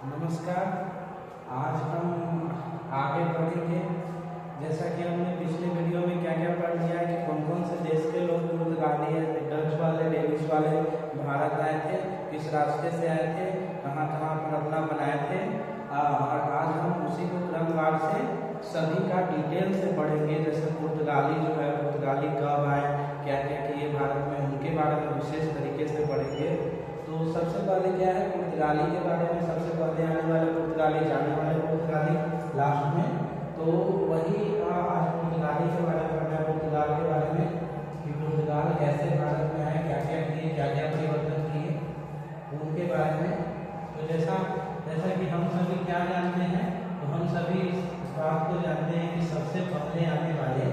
नमस्कार। आज हम आगे बढ़ेंगे। जैसा कि हमने पिछले वीडियो में क्या क्या पढ़ लिया है कि कौन कौन से देश के लोग पुर्तगाली डच वाले डेनिश वाले भारत आए थे, किस रास्ते से आए थे, कहाँ कहाँ पर अपना बनाए थे। और आज हम उसी को क्रमवार से सभी का डिटेल से पढ़ेंगे। जैसे पुर्तगाली जो है, पुर्तगाली कब आए, क्या क्या किए भारत में, उनके बारे में विशेष तरीके से पढ़ेंगे। तो सबसे पहले क्या है, पुर्तगाली के बारे में सबसे पहले आने वाले पुर्तगाली, जाने वाले पुर्तगाली लास्ट में। तो वही आज पुर्तगाली के बारे में पढ़ना है, पुर्तगाल के बारे में कि पुर्तगाल कैसे भारत में आए, क्या क्या किए, क्या क्या परिवर्तन किए, उनके बारे में। तो जैसा कि हम सभी क्या जानते हैं, तो हम सभी इस बात को जानते हैं कि सबसे पहले आने वाले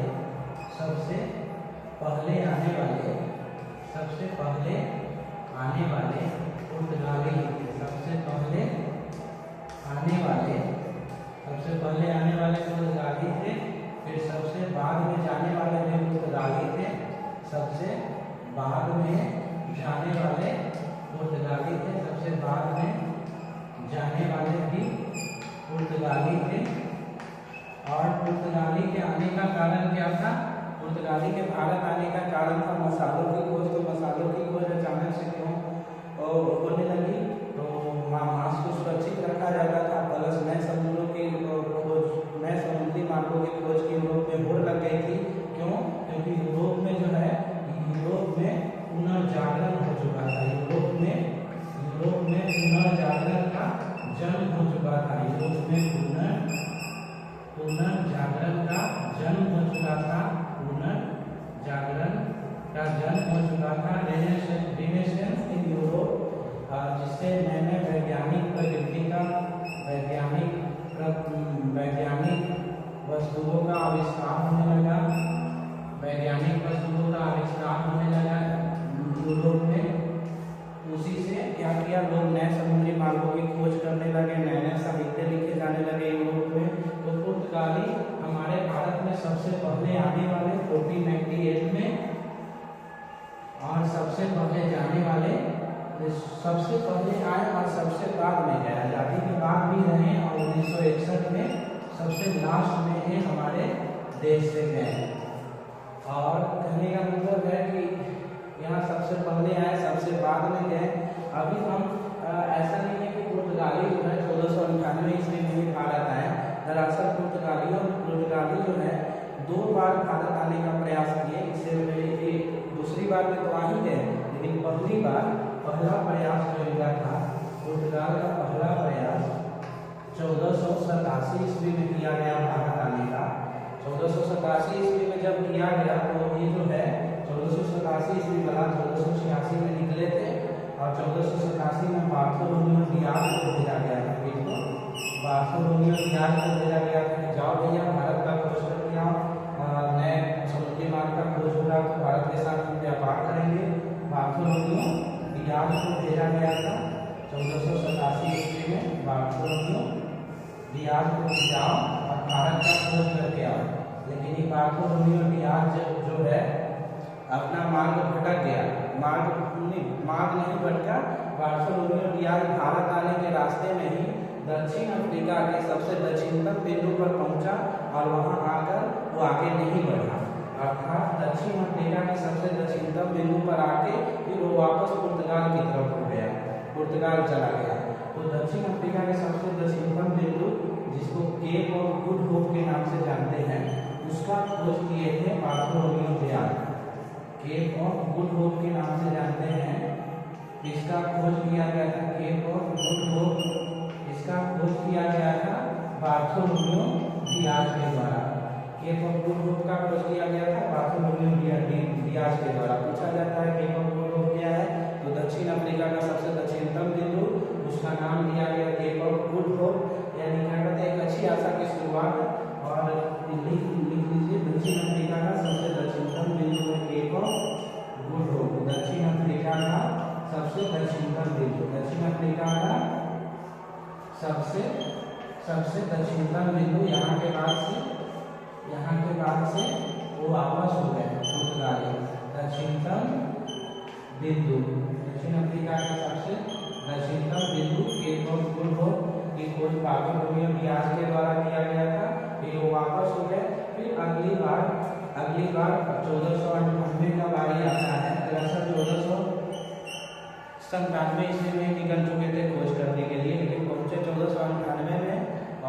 पुर्तगाली थे। सबसे पहले आने वाले पुर्तगाली थे। फिर सबसे बाद में जाने वाले भी पुर्तगाली थे। सबसे बाद में जाने वाले पुर्तगाली थे। सबसे बाद में जाने वाले भी पुर्तगाली थे। और पुर्तगाली के आने का कारण क्या था? पुर्तगाली के भारत आने का कारण था मसालों की खोज। तो मसालों की खोज अचानक से क्यों होने लगी? तो मांस को सुरक्षित रखा जाता था, प्लस नए समुद्रों की खोज, नए समुद्री मार्गों की खोज की यूरोप में होड़ लग गई थी। क्यों? क्योंकि यूरोप में जो है, यूरोप में पुनर्जागरण हो चुका था। यूरोप में पुनर्जागरण का जन्म हो चुका था। यूरोप में पुनर्जागरण का जन्म हो चुका था। पुनर्जागरण का जन्म हो चुका था। रेनेसेंस इन यूरोप, जिससे नए नए वैज्ञानिक प्रकृति का वैज्ञानिक वस्तुओं का आविष्कार होने लगा। यूरोप में। उसी से क्या किया, लोग नए समुद्री मार्गों की खोज करने लगे, नए नए साहित्य लिखे जाने लगे यूरोप में। तो पुर्तगाली हमारे भारत में सबसे पहले आने वाले 1498 में, और सबसे पहले जाने वाले, सबसे पहले आए और सबसे बाद में गए। आज़ादी के बाद भी रहे और 1961 में सबसे लास्ट में ये हमारे देश से गए। और कहने का मतलब है कि यहाँ सबसे पहले आए, सबसे बाद में गए। अभी हम ऐसा नहीं है कि पुर्तगाली जो है 1498 ईस्वी में ही भारत आए। दरअसल पुर्तगाली जो है 2 बार भारत आने का प्रयास किए। इससे पहले दूसरी बार में तो आ ही गए, लेकिन पहला प्रयास जो इनका था, पुर्तगाल का पहला प्रयास 1487 ईस्वी में किया गया भारत आने का। 1487 ईस्वी में जब किया गया तो ये जो है 1487 ईस्वी वाला 1486 में निकले थे। और 1487 में बार्थोलोमियो डियाज को भेजा गया था। बार्थोलोमियो डियाज को भेजा गया था कि जाओ भैया, भारत का खोज करके आओ, नए समुद्री मार्ग का खोज होगा तो भारत के साथ व्यापार करेंगे। बार्थोलोमियो डियाज को भेजा गया था 1487 ईस्वी में। बार्थोलोमियो डियाज को जाओ और भारत का खोज करके आओ। लेकिन ये बार्थोलोमियो डियाज जो है अपना मार्ग भटक गया। मार्ग नहीं भटका। बार्थोलोमियो डियाज भारत आने के रास्ते में ही दक्षिण अफ्रीका के सबसे दक्षिणतम बिंदु पर पहुंचा और वहां आकर वो आगे नहीं बढ़ा। अर्थात दक्षिण अफ्रीका के सबसे दक्षिणतम बिंदु पर आके फिर वो वापस पुर्तगाल की तरफ हो गया, पुर्तगाल चला गया। तो दक्षिण अफ्रीका के सबसे दक्षिणतम बिंदु, जिसको केप ऑफ गुड होप के नाम से जानते हैं, उसका खोज किए थे Bartolomeu Dias. Cape of Good Hope के नाम से जानते हैं। इसका खोज किया गया था, केप ऑफ गुड होप, इसका खोज किया गया था बार्थोलोमियो डियाज के द्वारा। केप ऑफ गुड होप का खोज किया गया था बार्थोलोमियो डियाज के द्वारा। पूछा जाता है केप ऑफ गुड होप क्या है, तो दक्षिण अफ्रीका का सबसे दक्षिणतम बिंदु, उसका नाम दिया गया केप ऑफ गुड होप। यानी क्या कहते हैं, एक अच्छी आशा की शुरुआत। और लिख लीजिए, दक्षिण अफ्रीका का सबसे दक्षिणतम बिंदु है केप ऑफ गुड होप। दक्षिण अफ्रीका का सबसे दक्षिणतम बिंदु, दक्षिण अफ्रीका का सबसे दक्षिणतम बिंदु। यहाँ के बाद से वो वापस हो गए पुर्तगाली। दक्षिणतम बिंदु, दक्षिण अफ्रीका का सबसे दक्षिणतम बिंदु केप ऑफ गुड होप खोज बारबरोमियो डियाज के द्वारा किया गया था, फिर वो वापस हो गए। फिर अगली बार 1498 का बारी आता है। दरअसल 1497 ईस्वी में निकल चुके थे खोज करने के लिए, लेकिन पहुंचे 1498 में,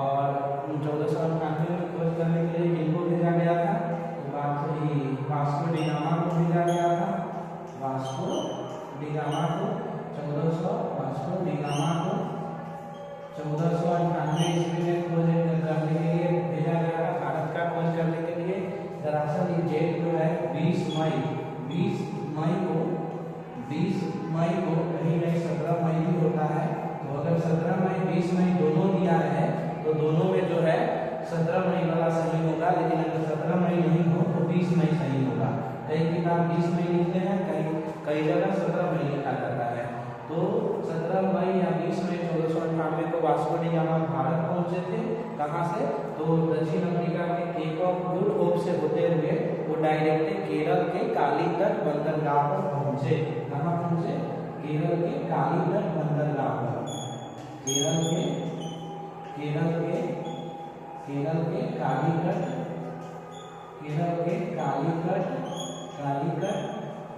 और 1498 में खोज करने के लिए किनको भेजा गया था? वास्को डी गामा को भेजा गया था। वास्को डी गामा को 1498 ईस्वी में खोज करने के लिए भेजा गया था, भारत का खोज करने के लिए। दरअसल ये डेट जो है 20 मई को कहीं नहीं 17 मई भी होता है। तो अगर 17 मई 20 मई दोनों दिया है तो दोनों में जो है 17 मई वाला सही होगा, लेकिन अगर 17 मई नहीं हो तो 20 मई सही होगा। कई किताब 20 मई लिखते हैं, कई जगह 17 मई लिखा जाता है। तो 17 मई या 20 मई 1498 को वास्को डी गामा भारत पहुंचे थे। कहाँ से? तो दक्षिण अफ्रीका के केप ऑफ गुड होप से होते हुए वो डायरेक्ट केरल के कालीकट बंदरगाह पर पहुंचे। कहाँ पहुंचे? केरल के कालीकट बंदरगाह पर। केरल के कालीकट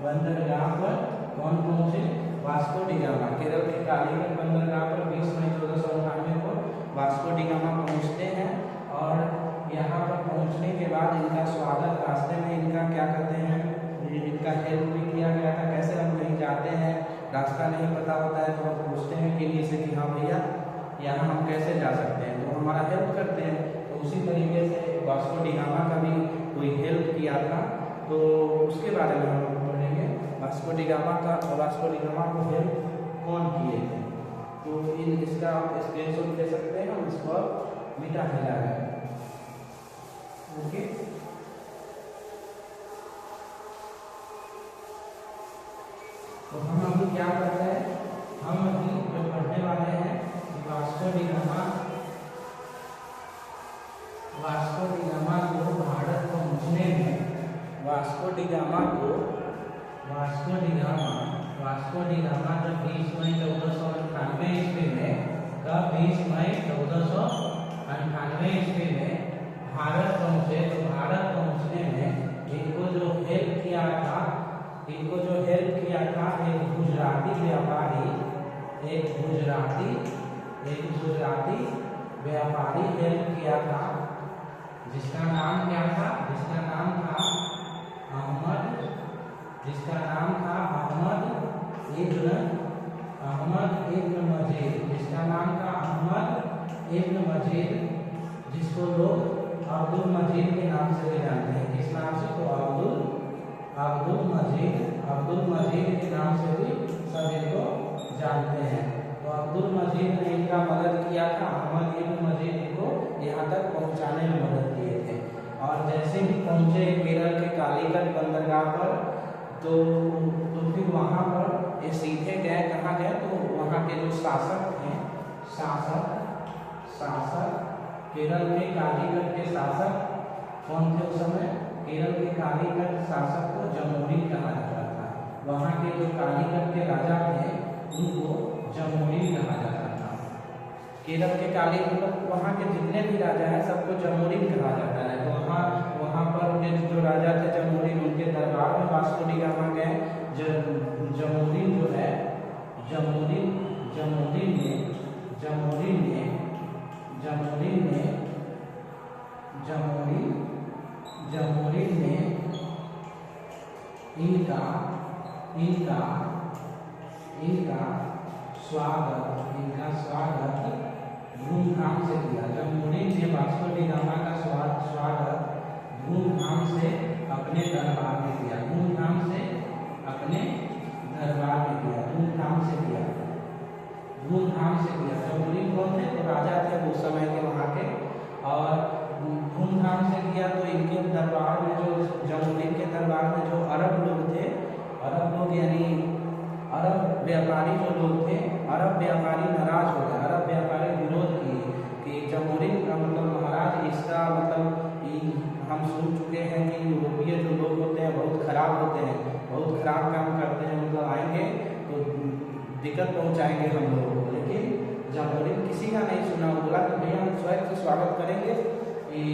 बंदरगाह पर कौन पहुंचे? Vasco D gamma. केरल के कालीकट बंदरगाह पर 20 मई 1498 को वास्को डी गामा पहुंचते हैं। और यहाँ पर पहुंचने के बाद इनका स्वागत रास्ते में इनका क्या करते हैं, इनका हेल्प भी किया गया था। कैसे? हम कहीं जाते हैं, रास्ता नहीं पता होता है तो हम पूछते हैं किसी से कि हाँ भैया यहाँ हम कैसे जा सकते हैं, तो हमारा हेल्प करते हैं। तो उसी तरीके से वास्को डी गामा का भी कोई हेल्प किया था, तो उसके बारे में हम लोग पढ़ेंगे। वास्को डी गामा को हेल्प कौन किए थे? तो इसका आप स्क्रीनशॉट ले सकते हैं, हम इसको मिटा दिया है। ओके, तो हम अभी क्या करते हैं, हम अभी जो पढ़ने वाले हैं वास्को डी गामा को भारत पहुंचने में वास्को डी गामा जब 20 मई 1498 ईस्वी में 20 मई 1498 ईस्वी में भारत पहुंचे। तो भारत पहुंचने में इनको जो हेल्प किया था एक गुजराती व्यापारी हेल्प किया था, जिसका नाम क्या था? जिसका नाम था अहमद इब्न मजीद, जिसको लोग अब्दुल मजीद के नाम से भी जानते हैं। किस नाम से? तो अब्दुल मजीद के नाम से भी सभी को जानते हैं। तो अब्दुल मजीद ने इनका मदद किया था। अहमद इब्न मजीद को यहाँ तक पहुँचाने में मदद किए थे। और जैसे ही पहुँचे केरल के कालीकट बंदरगाह पर, तो फिर वहाँ पर ये सीधे गए। कहाँ गए? तो वहाँ के जो शासक थे, केरल के कालीकट के शासक कौन थे उस समय? केरल के कालीकट शासक को जमोरिन कहा जाता था। वहाँ के जो कालीकट के राजा थे उनको जमोरिन कहा जाता था। केरल के कालीकट, वहाँ के जितने भी राजा हैं सबको जमोरिन कहा जाता है। तो वहाँ पर उनके जो राजा थे जमोरिन, उनके दरबार में वास्को डी गामा गए। जमोरिन जो है जमोरिन ने इनका स्वागत धूमधाम से किया। जमोरिन ने वास्को डी गामा का स्वागत धूमधाम से अपने दरबार में किया। जमोरिन कौन थे? तो राजा थे उस समय के वहाँ के। और धूमधाम से किया तो इनके दरबार में जो जमोरिन के दरबार में जो अरब लोग थे, यानी अरब व्यापारी जो लोग थे, अरब व्यापारी नाराज हो गए। अरब व्यापारी विरोध किए कि जमोरिन का मतलब महाराज, इसका मतलब हम सुन चुके हैं कि यूरोपीय जो लोग होते हैं बहुत खराब होते हैं, बहुत खराब काम करते हैं, मतलब आएंगे तो दिक्कत पहुंचाएंगे हम लोगों को। लेकिन जामोरिन किसी का नहीं सुना, वो बोला कि भैया हम स्वयं से स्वागत करेंगे, ये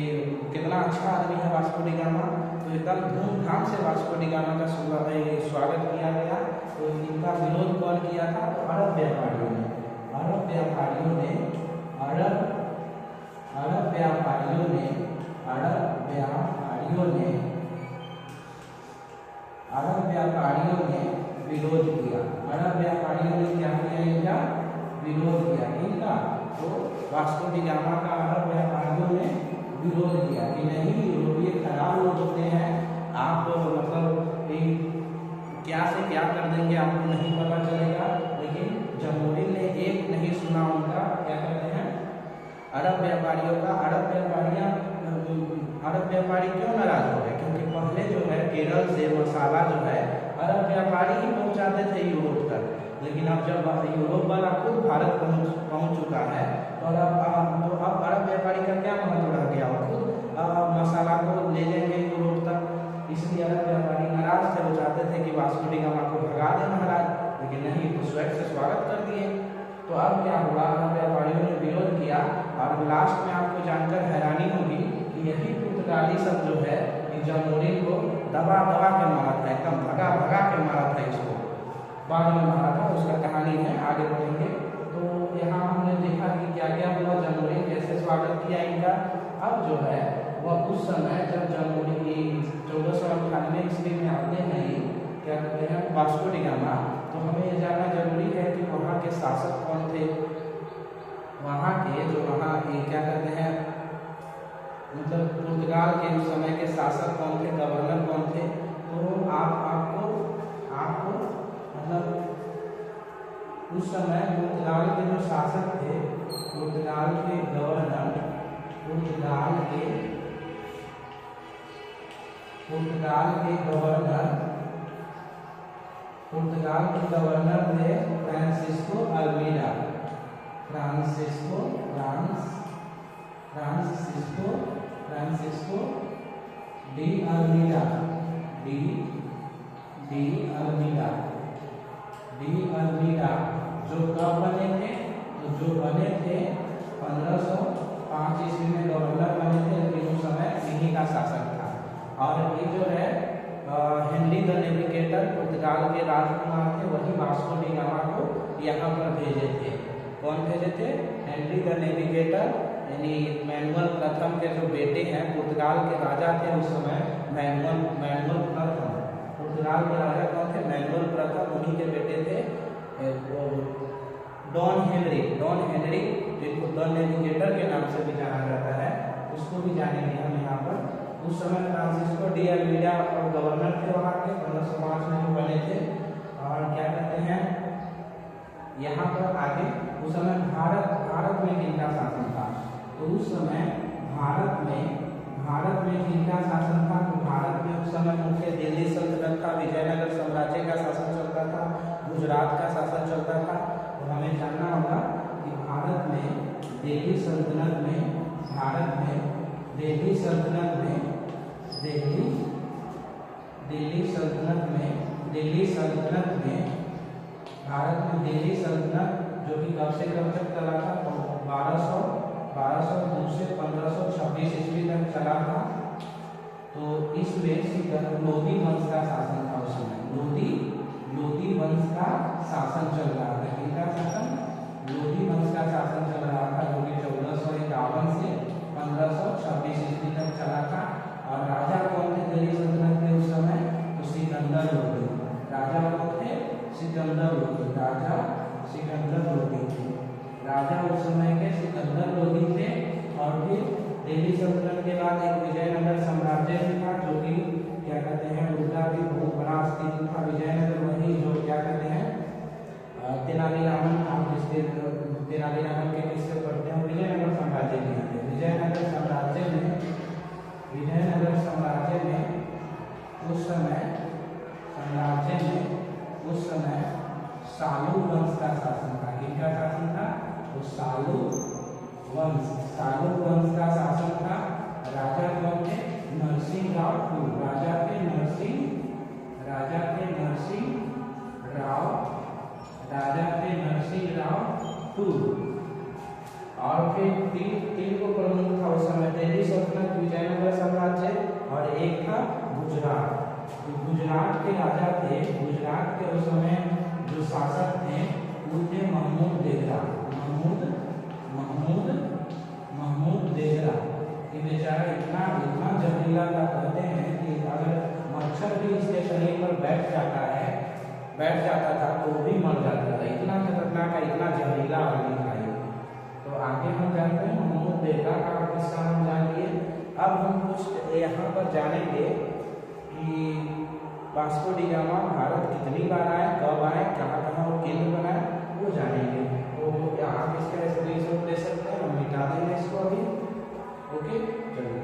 कितना अच्छा आदमी है वास्को डी गामा। तो एकदम धूमधाम से वास्को डी गामा का स्वागत किया गया। तो इनका विरोध कौन किया था? तो अरब व्यापारियों ने। अरब व्यापारियों ने विरोध किया। अरब व्यापारियों ने क्या किया? इनका विरोध किया इनका। तो वास्को डी गामा का अरब व्यापारियों ने विरोध किया कि नहीं, यूरोपीय खराब लोग होते हैं, आप मतलब क्या से क्या कर देंगे आपको नहीं पता चलेगा। लेकिन जामोरिन ने एक नहीं सुना उनका, क्या कहते हैं, अरब व्यापारियों का। अरब व्यापारी क्यों नाराज हो गए? क्योंकि पहले जो है केरल से मसाला जो है अरब व्यापारी ही पहुंचाते थे यूरोप तक, लेकिन अब जब यूरोप वाला खुद भारत पहुंच चुका है तो अब अरब व्यापारी का क्या महत्व रह गया? और खुद मसाला को ले जाएंगे यूरोप तक। इसलिए अरब व्यापारी नाराज थे, वो चाहते थे कि वास्को डी गामा को भगा दे महाराज, लेकिन नहीं, तो स्वयं से स्वागत कर दिए। तो अब क्या हुआ? अरब व्यापारियों ने विरोध किया और लास्ट में आपको जानकर हैरानी होगी कि यही पुर्तगाली सब जो है जामोरिन को दबा के मारा था, एकदम भगा के मारा था इसको, बाद में मारा था, उसका कहानी है, आगे बढ़ेंगे। तो यहाँ हमने देखा कि क्या क्या हुआ, जामोरिन कैसे स्वागत किया इनका। अब जो है वह उस समय जब जामोरिन 1498 ईस्वी में आते हैं, क्या कहते हैं, वास्को डी गामा, तो हमें ये जानना जरूरी है कि वहाँ के शासक कौन थे। वहाँ के जो क्या कहते हैं, मतलब पुर्तगाल के उस समय के शासक कौन थे, गवर्नर कौन थे। तो आपको मतलब उस समय पुर्तगाल के जो शासक थे, पुर्तगाल के गवर्नर थे फ्रांसिस्को डी अल्मीडा, जो कब बने थे? तो जो बने थे 1505 ईस्वी में गवर्नर बने थे, लेकिन उस समय इन्हीं का शासक था। और ये जो है हेनरी द नेविगेटर पुर्तगाल के राजकुमार थे, वही वास्को डी गामा को यहाँ पर भेजे थे। कौन भेजे थे? हेनरी द नेविगेटर, यानी मैनुअल प्रथम के जो बेटे हैं, पुर्तगाल के राजा थे उस समय मैनुअल प्रथम। पुर्तगाल के राजा कौन थे? मैनुअल प्रथम, उन्हीं के बेटे थे डॉन हेनरी, जिनको द नेविगेटर के नाम से भी जाना जाता है, उसको भी जानेंगे हम यहाँ पर। उस समय फ्रांसिस्को डी अल्मीडा और गवर्नर थे वहाँ के, 1505 में जो बने थे। और क्या कहते हैं, यहाँ पर आगे उस समय भारत में किनका शासन था? तो उस समय भारत में किनका शासन था? तो भारत में उस समय मुख्य दिल्ली सल्तनत था, विजयनगर साम्राज्य का शासन चलता था, गुजरात का शासन चलता था। तो हमें जानना होगा कि भारत में दिल्ली सल्तनत में जो कि कब से कब तक चला था? 1202 से 1526 ईस्वी तक चला था। तो इसमें लोधी वंश का शासन था उस समय, लोधी वंश का शासन चल रहा था। किनका शासन? लोधी वंश का शासन चल रहा था, जो कि 1451 से 1526 ईस्वी तक चला था। और राजा कौन थे दिल्ली सल्तनत के उस समय? तो सिकंदर लोधी। राजा कौन थे? सिकंदर लोधी। राजा उस समय के सिकंदर लोधी थे। और फिर दिल्ली सल्तनत के बाद एक विजयनगर साम्राज्य भी था, जो कि क्या कहते हैं, उनका भी बहुत बड़ा अस्तित्व था। विजयनगर वही जो क्या कहते हैं, तेनालीरामन के किससे पढ़ते हैं, विजयनगर साम्राज्य के थे। विजयनगर साम्राज्य में उस समय सालू वंश का शासन था। किनका शासन था? तो सालू वंश का शासन था। राजा कौन थे? नरसिंह राव टू। राजा थे नरसिंह राव टू। और फिर तीन को प्रमुख था उस समय, दिल्ली सल्तनत, विजयनगर साम्राज्य और एक था गुजरात। गुजरात के राजा थे, गुजरात के उस समय जो शासक थे वो थे महमूद बेगरा। महमूद बेगरा। ये बेचारा इतना जहरीला था, कहते हैं कि अगर मच्छर भी इसके शरीर पर बैठ जाता था तो वो भी मर जाता था। इतना खतरनाक है, इतना जहरीला आदमी था ये। तो आगे हम जानते हैं महमूद बेगरा का किस्सा हम जान लिए। अब हम कुछ यहाँ पर जानेंगे कि वास्को डी गामा भारत कितनी बार आए, कब आए, कहाँ वो केंद्र बनाए, वो जानेंगे। तो आप इसका स्क्रीनशॉट ले सकते हैं, हम मिटा देंगे इसको अभी। ओके, चलिए।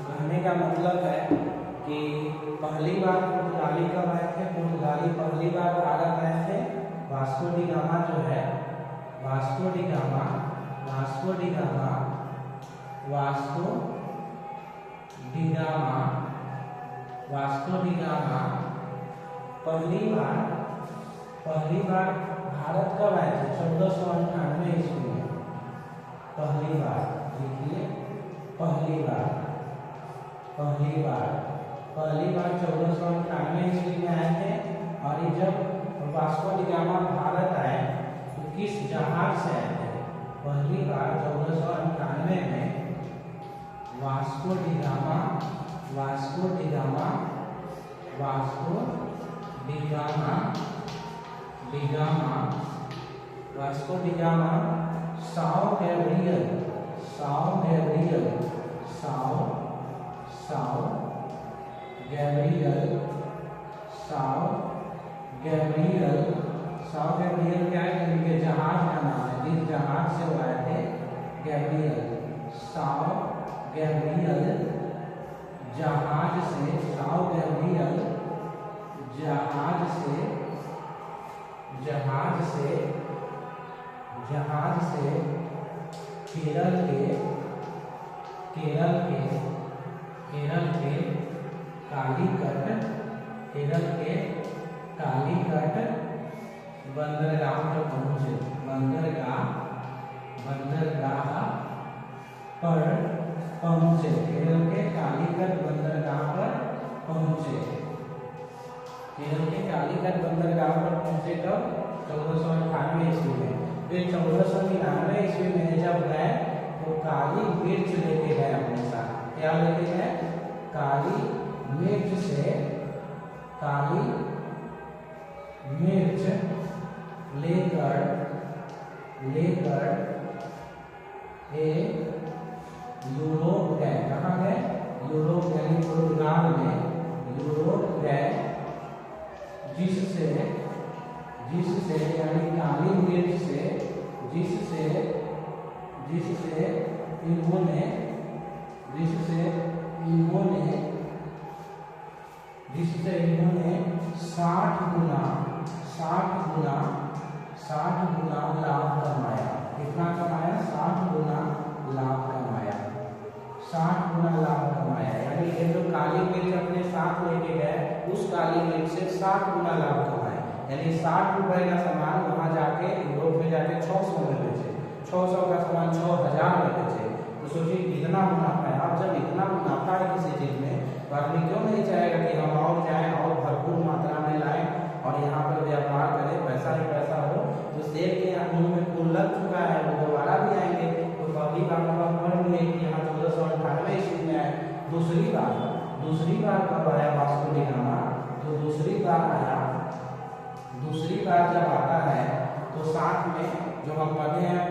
कहने का मतलब है कि पहली बार पुर्तगाली कब आए थे? पुर्तगाली पहली बार भारत आए थे। वास्को डी गामा जो है, वास्को डी गामा पहली बार भारत कब आए थे? 1498 ईस्वी में पहली बार। देखिए, पहली बार 1498 ईस्वी में आए थे। और ये जब वास्को डी गामा भारत आए तो किस जहाज से आए थे? पहली बार 1498 में Vasco D gamma Sao Gabriel क्या है? इनके जहाज का नाम है, जिस जहाज से वो आए थे, गैब्रियल। जहाज से केरल कालीकट बंदरगाह पर पहुंचे। केरल के कालीकट बंदरगाह पर पहुंचे। कब? 1498 ईस्वी में। फिर 1499 ईस्वी में जब गए तो काली मिर्च लेके गए अपने साथ। क्या लेके गए? काली मिर्च लेकर यूरोप गए। कहाँ गए? यूरोप यानी पुर्तगाल में यूरोप गए, जिससे यानी काली मिर्च से जिससे इन्होंने 60 गुना लाभ कमाया। कितना कमाया? 60 गुना लाभ कमाया। 60 गुना लाभ कमाया, यानी ये जो काली मिर्च अपने साथ लेके गए, उस काली मिर्च से 60 गुना लाभ कमाया। यानी 60 रुपए का सामान वहां जाके यूरोप में जाके 600 में बेचे, 600 का सामान 6000 में बेचे। तो सोचिए कितना मुनाफा है। अब जब इतना मुनाफा है किसी चीज में, तो आदमी क्यों नहीं चाहेगा कि हम और जाएं और भरपूर मात्रा में लाएं और यहाँ पर व्यापार करें, पैसा ही पैसा हो। तो शेर के मुंह में कुल लग चुका है, वो दोबारा भी आएंगे। तो पहली बार पढ़ लिए कि यहाँ 1498 ईस्वी में आए। दूसरी बार कब आया वास्को डी गामा? तो दूसरी बार जब आता है तो साथ में जो हम पढ़े हैं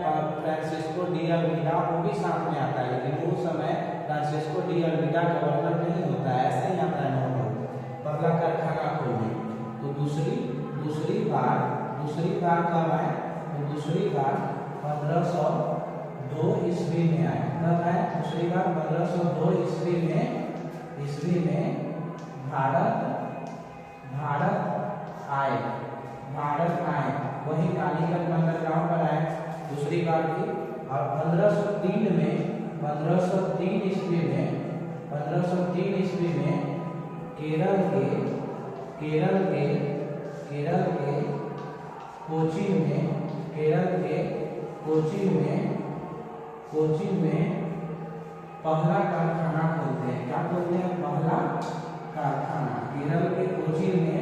फ्रांसिस्को डी अल्मीडा, वो भी साथ में आता है। लेकिन उस समय फ्रांसिस्को डी अल्मीडा गवर्नर नहीं होता है, ऐसे ही आता है नॉर्मल पतला कारखाना खोलने। तो दूसरी बार कब आए? तो दूसरी बार 1502 ईस्वी में आए। कब आए? दूसरी बार 1502 ईस्वी में ईस्वी में भारत आए वही कालीकट बंदरगाह पर आए दूसरी बार भी। और 1503 में 1503 ईस्वी में केरल के कोचीन में पहला कारखाना खोलते हैं। क्या बोलते हैं? पहला कारखाना। केरल के कोचीन में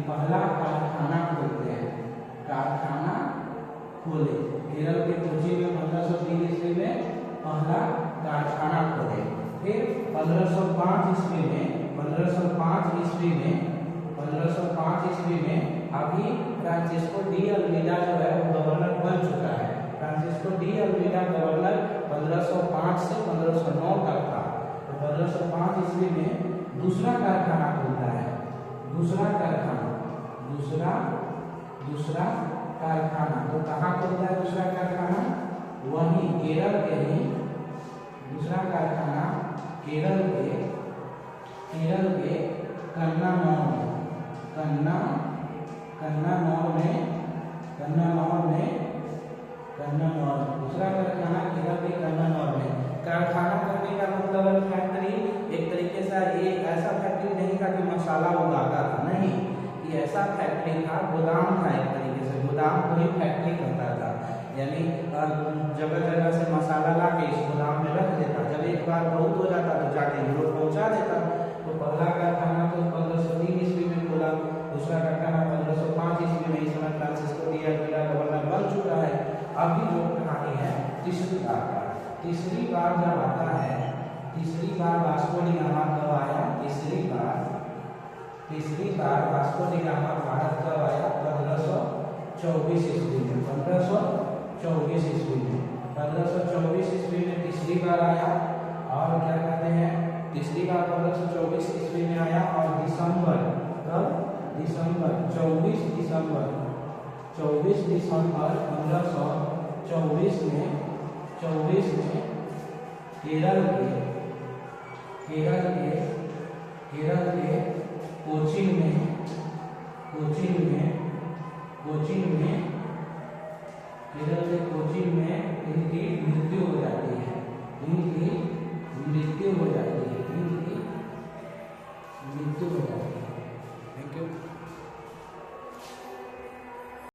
पहला कारखाना खोलते हैं। कारखाना खोले केरल के कोचीन में 1503 ईस्वी में पहला कारखाना खोले। फिर 1505 ईस्वी में अभी फ्रांसिस्को डी अल्मीडा जो है वो गवर्नर बन चुका है। फ्रांसिस्को डी अल्मीडा गवर्नर 1505 से 1509 तक था। तो 1505 ईस्वी में दूसरा कारखाना खुलता है। दूसरा कारखाना तो कहाँ खुलता है दूसरा कारखाना? वही केरल के ही दूसरा कारखाना केरल के कन्नानौर दूसरा कारखाना केरल के कन्नानौर में। कारखाना करने का मतलब है फैक्ट्री। एक तरीके से ये ऐसा फैक्ट्री नहीं था कि मसाला उगाता था, नहीं, ये ऐसा फैक्ट्री था, गोदाम था, एक तरीके से गोदाम को ही फैक्ट्री कहता था। यानी जगह जगह से मसाला ला के इस गोदाम में रख देता। जब एक बार बहुत हो जाता तो जाके यूरोप पहुंचा देता। तो पहला कारखाना तो 1503 ईस्वी में खुला, दूसरा कारखाना 1505 ईस्वी में। इस समय फ्रांसिस्को डी अल्मीडा गवर्नर बन चुका है। अभी जो कहानी है तीसरी बार जब आता है, तीसरी बार वास्को डी गामा कब आया? तीसरी बार वास्को डी गामा भारत कब आया? 1524 ईस्वी में। 1524 ईस्वी में तीसरी बार आया। और क्या कहते हैं, तीसरी बार 1524 ईस्वी में आया। और दिसंबर 24 दिसंबर 1524 में केरल के कोचीन में इनकी मृत्यु हो जाती है। Thank you.